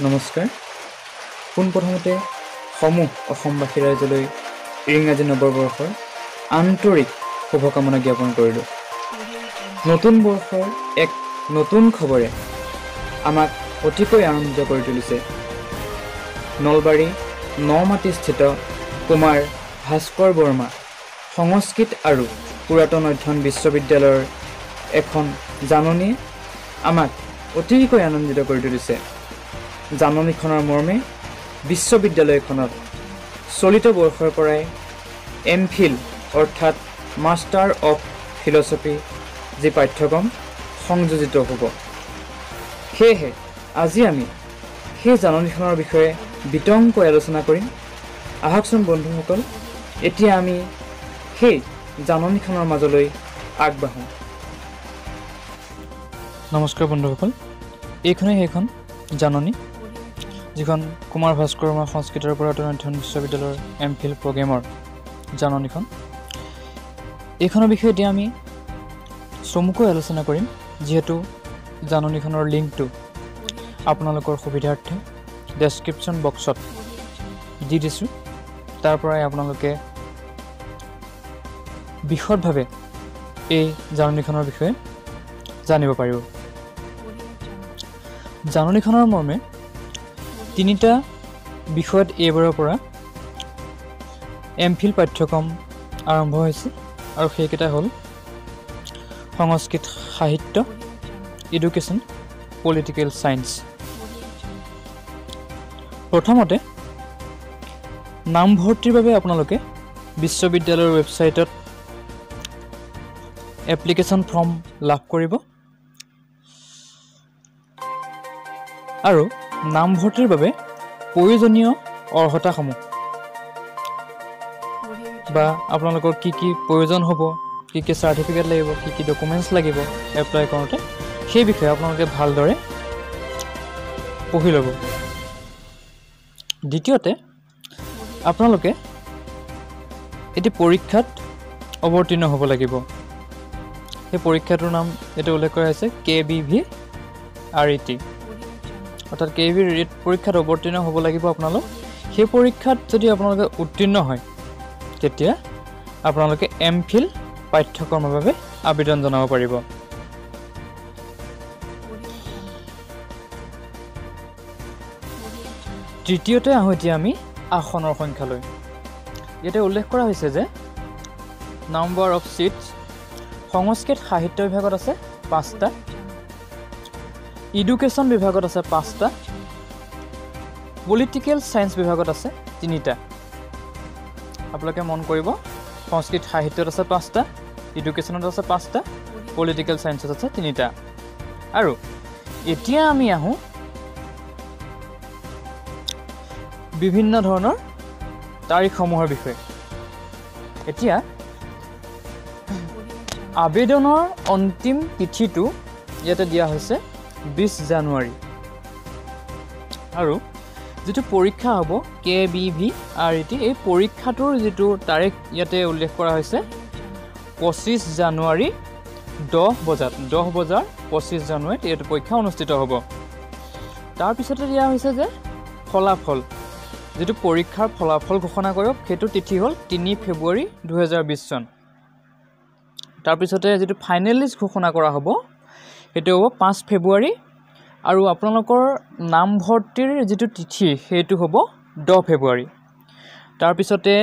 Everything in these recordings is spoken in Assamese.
নমস্কাৰ পোনপ্ৰথমতে সমূহ অসমবাসী ৰাইজলৈ ইংৰাজী নৱবৰ্ষৰ আন্তৰিক শুভকামনা জ্ঞাপন কৰিলোঁ। নতুন বৰ্ষৰ এক নতুন খবৰে আমাক অতিকৈ আনন্দিত কৰি তুলিছে। নলবাৰী নমাটিস্থিত কুমাৰ ভাস্কৰ বৰ্মা সংস্কৃত আৰু পুৰাতন অধ্যয়ন বিশ্ববিদ্যালয়ৰ এখন জাননীয়ে আমাক অতিকৈ আনন্দিত কৰি তুলিছে। জাননীখনৰ মৰ্মে বিশ্ববিদ্যালয়খনত চলিত বৰ্ষৰ পৰাই MPhil অৰ্থাৎ মাষ্টাৰ অফ ফিলচফি যি পাঠ্যক্ৰম সংযোজিত হ'ব। সেয়েহে আজি আমি সেই জাননীখনৰ বিষয়ে বিতংকৈ আলোচনা কৰিম। আহকচোন বন্ধুসকল, এতিয়া আমি সেই জাননীখনৰ মাজলৈ আগবাঢ়োঁ। নমস্কাৰ বন্ধুসকল, এইখনেই সেইখন জাননী যিখন কুমাৰ ভাস্কৰ বৰ্মা সংস্কৃতৰ পুৰাতন অধ্যয়ন বিশ্ববিদ্যালয়ৰ MPhil প্ৰগ্ৰেমৰ জাননীখন। এইখনৰ বিষয়ে এতিয়া আমি চমুকৈ আলোচনা কৰিম, যিহেতু জাননীখনৰ লিংকটো আপোনালোকৰ সুবিধাৰ্থে ডেছক্ৰিপশ্যন বক্সত দি দিছোঁ। তাৰ পৰাই আপোনালোকে বিশদভাৱে এই জাননীখনৰ বিষয়ে জানিব পাৰিব। জাননীখনৰ মৰ্মে তিনিটা বিষয়ত এইবাৰৰ পৰা MPhil পাঠ্যক্ৰম আৰম্ভ হৈছে আৰু সেইকেইটা হ'ল সংস্কৃত সাহিত্য, এডুকেশ্যন, পলিটিকেল ছায়েন্স। প্ৰথমতে নামভৰ্তিৰ বাবে আপোনালোকে বিশ্ববিদ্যালয়ৰ ৱেবছাইটত এপ্লিকেশ্যন ফৰ্ম লাভ কৰিব আৰু নামভৰ্তিৰ বাবে প্ৰয়োজনীয় অৰ্হতাসমূহ বা আপোনালোকৰ কি কি প্ৰয়োজন হ'ব, কি কি চাৰ্টিফিকেট লাগিব, কি কি ডকুমেণ্টছ লাগিব এপ্লাই কৰোঁতে, সেই বিষয়ে আপোনালোকে ভালদৰে পঢ়ি ল'ব। দ্বিতীয়তে আপোনালোকে এটি পৰীক্ষাত অৱতীৰ্ণ হ'ব লাগিব। সেই পৰীক্ষাটোৰ নাম ইয়াতে উল্লেখ কৰা হৈছে KBVRET, অৰ্থাৎ KBVRET পৰীক্ষাত অৱতীৰ্ণ হ'ব লাগিব আপোনালোক। সেই পৰীক্ষাত যদি আপোনালোকে উত্তীৰ্ণ হয়, তেতিয়া আপোনালোকে MPhil পাঠ্যক্ৰমৰ বাবে আবেদন জনাব পাৰিব। তৃতীয়তে আহোঁ এতিয়া আমি আসনৰ সংখ্যালৈ। ইয়াতে উল্লেখ কৰা হৈছে যে নাম্বাৰ অফ ছিটছ সংস্কৃত সাহিত্য বিভাগত আছে 5টা, এডুকেশ্যন বিভাগত আছে 5টা, পলিটিকেল ছায়েন্স বিভাগত আছে 3টা। আপোনালোকে মন কৰিব, সংস্কৃত সাহিত্যত আছে 5টা, এডুকেশ্যনত আছে 5টা, পলিটিকেল ছায়েন্সত আছে 3টা। আৰু এতিয়া আমি আহোঁ বিভিন্ন ধৰণৰ তাৰিখসমূহৰ বিষয়ে। এতিয়া আবেদনৰ অন্তিম তিথিটো ইয়াতে দিয়া হৈছে 20 জানুৱাৰী আৰু যিটো পৰীক্ষা হ'ব KBVRET, এই পৰীক্ষাটোৰ যিটো তাৰিখ ইয়াতে উল্লেখ কৰা হৈছে 25 জানুৱাৰী 10 বজাত 25 জানুৱাৰীত এইটো পৰীক্ষা অনুষ্ঠিত হ'ব। তাৰপিছতে দিয়া হৈছে যে ফলাফল, যিটো পৰীক্ষাৰ ফলাফল ঘোষণা কৰক, সেইটো তিথি হ'ল 3 ফেব্ৰুৱাৰী 2020 চন। তাৰপিছতে যিটো ফাইনেল লিষ্ট ঘোষণা কৰা হ'ব সেইটো হ'ব 5 ফেব্ৰুৱাৰী আৰু আপোনালোকৰ নামভৰ্তিৰ যিটো তিথি সেইটো হ'ব 10 ফেব্ৰুৱাৰী। তাৰপিছতে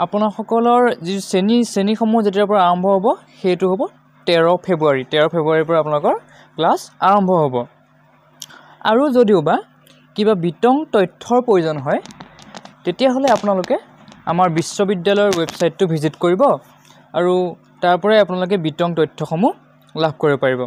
আপোনাসকলৰ যি শ্ৰেণীসমূহ যেতিয়াৰ পৰা আৰম্ভ হ'ব সেইটো হ'ব 13 ফেব্ৰুৱাৰী। 13 ফেব্ৰুৱাৰীৰ পৰা আপোনালোকৰ ক্লাছ আৰম্ভ হ'ব। আৰু যদিওবা কিবা বিতং তথ্যৰ প্ৰয়োজন হয়, তেতিয়াহ'লে আপোনালোকে আমাৰ বিশ্ববিদ্যালয়ৰ ৱেবছাইটটো ভিজিট কৰিব আৰু তাৰ পৰাই আপোনালোকে বিতং তথ্যসমূহ লাভ কৰিব পাৰিব।